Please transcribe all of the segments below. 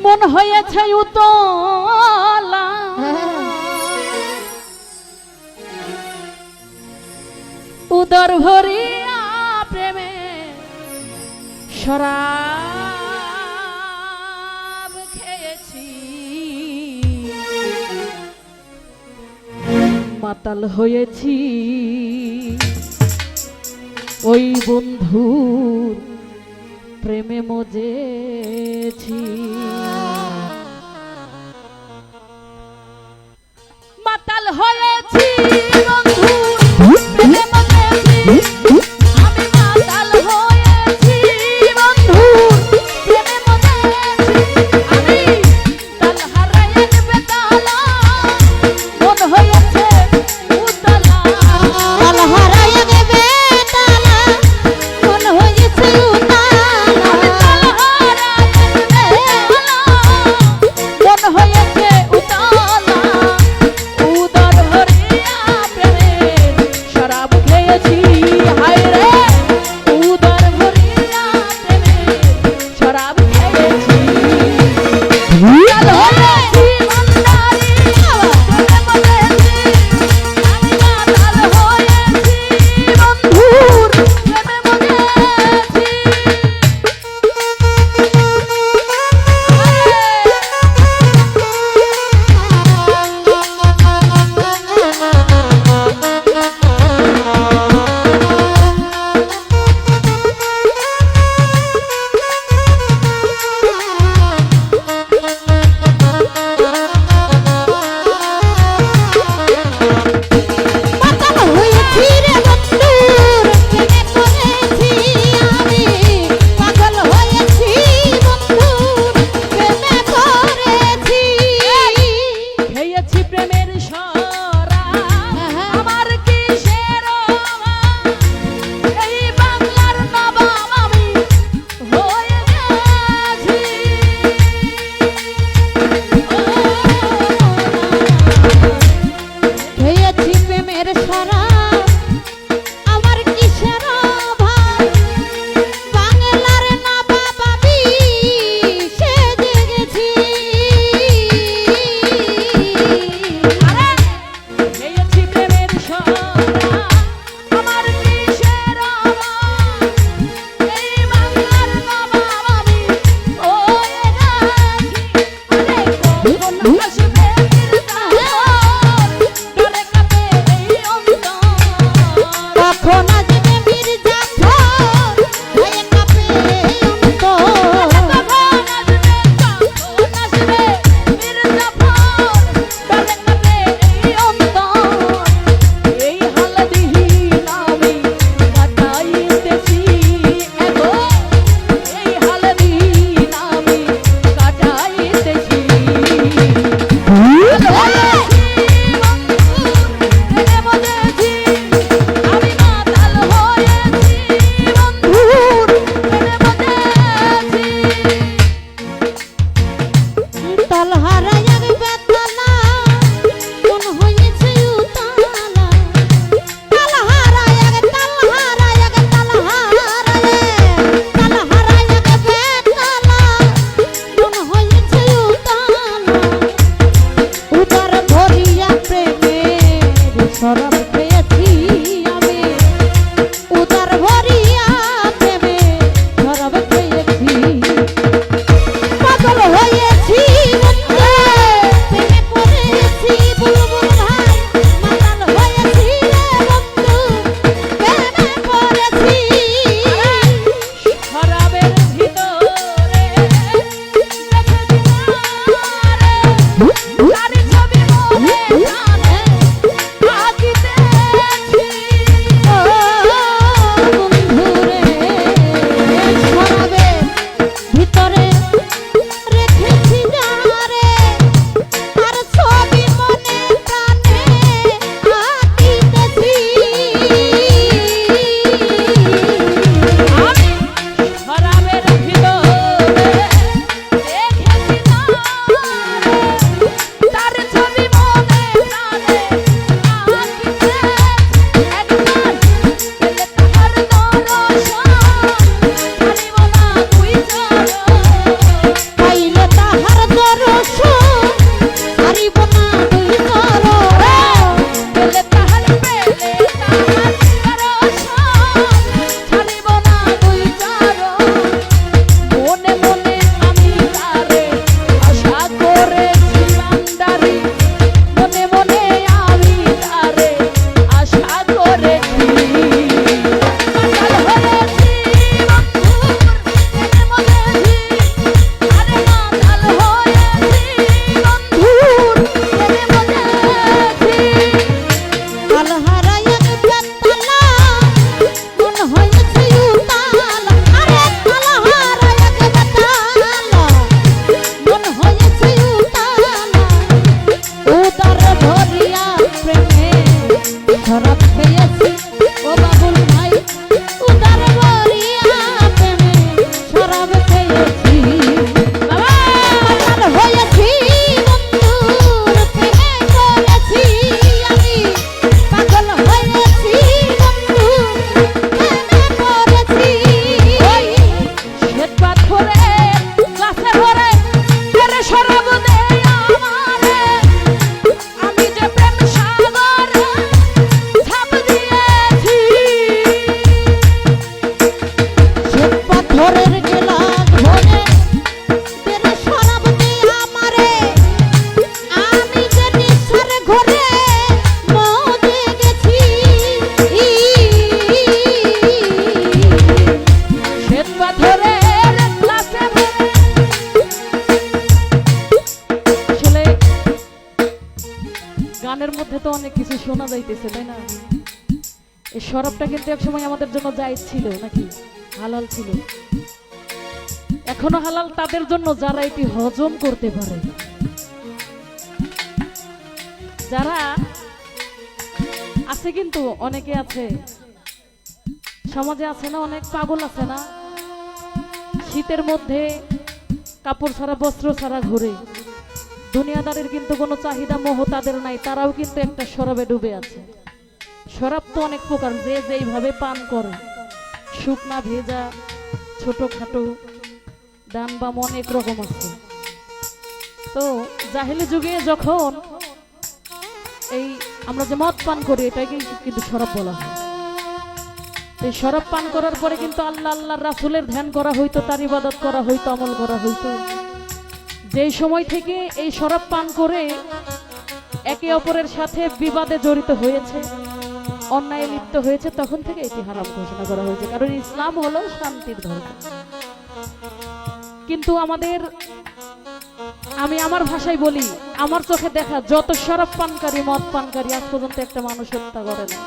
মন হয়েছে উতলা উদর ভরিয়া প্রেমে শরাব খেয়েছি মাতাল হয়েছি ওই বন্ধুর প্রেমে মজেছি মাতাল হয়েছি বন্ধুর প্রেমে মজেছি আমি মাতাল হয়েছি বন্ধুর প্রেমে মজেছি আমি তাল হারাইয়া বেতালা মন হয়েছে উতলা তাল হারাইয়া বেতালা মন হয়েছে উতলা মন হয়েছে উতলা উদর ভরিয়া প্রেমে মধ্যে তো অনেক কিছু শোনা যাইতেছে, তাই না? এই শরাবটা কিন্তু একসময় আমাদের জন্য জায়েজ ছিল নাকি, হালাল ছিল। এখনো হালাল তাদের জন্য যারা এটি হজম করতে পারে। যারা আছে, কিন্তু অনেকে আছে সমাজে, আছে না অনেক পাগল আছে না, শীতের মধ্যে কাপড় ছাড়া বস্ত্র ছাড়া ঘুরে, দুনিয়াদারের কিন্তু কোনো চাহিদা মোহ তাদের নাই, তারাও কিন্তু একটা শরাবে ডুবে আছে। শরাব তো অনেক প্রকার, যে যেইভাবে পান করে, শুকনা ভেজা ছোটখাটো ডান বাম অনেক রকম আছে। তো জাহেলি যুগে যখন এই আমরা যে মদ পান করি, এটাকে কিন্তু শরাব বলা হয়। এই শরাব পান করার পরে কিন্তু আল্লাহ আল্লাহর রাসূলের ধ্যান করা হইতো, তার ইবাদত করা হইতো, আমল করা হইতো। যেই সময় থেকে এই শরাব পান করে একে অপরের সাথে বিবাদে জড়িত হয়েছে, অন্যায় লিপ্ত হয়েছে, তখন থেকে এটি হারাম ঘোষণা করা হয়েছে, কারণ ইসলাম হলো শান্তির ধর্ম। কিন্তু আমি আমার ভাষায় বলি, আমার চোখে দেখা যত শরাব পানকারী মদ পানকারী আজ পর্যন্ত একটা মানুষ হত্যা করে না।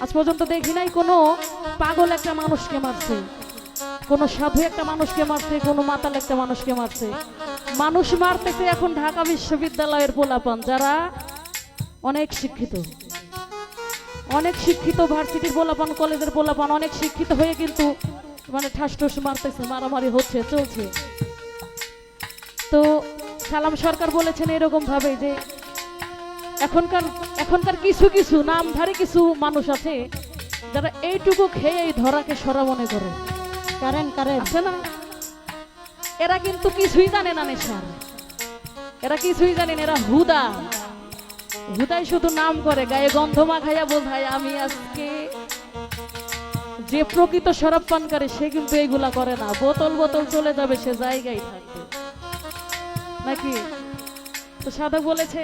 আজ পর্যন্ত দেখি নাই কোনো পাগল একটা মানুষকে মারছে, কোনো সাধু একটা মানুষকে মারছে, কোনো মাতাল একটা মানুষকে মারছে। মানুষ মারতেছে এখন ঢাকা বিশ্ববিদ্যালয়ের পোলাপান, যারা অনেক শিক্ষিত, ভার্সিটির পোলাপান, কলেজের পোলাপান অনেক শিক্ষিত হয়ে কিন্তু মানে ঠাস ঠুস মারতেছে, মারামারি হচ্ছে, চলছে। তো সালাম সরকার বলেছেন এরকম ভাবে যে এখনকার কিছু নামধারী কিছু মানুষ আছে যারা এইটুকু খেয়ে এই ধরাকে সরা মনে করে, আছে না? এরা কিন্তু কিছুই জানে না নেশার, এরা কিছুই জানেন, এরা হুদাই শুধু নাম করে, গায়ে গন্ধ মাখাইয়া বোঝায় আমি আজকে। যে প্রকৃত শরাব পান করে সে কিন্তু এইগুলা করে না, বোতল চলে যাবে, সে জায়গায় থাকবে নাকি। তো সাধক বলেছে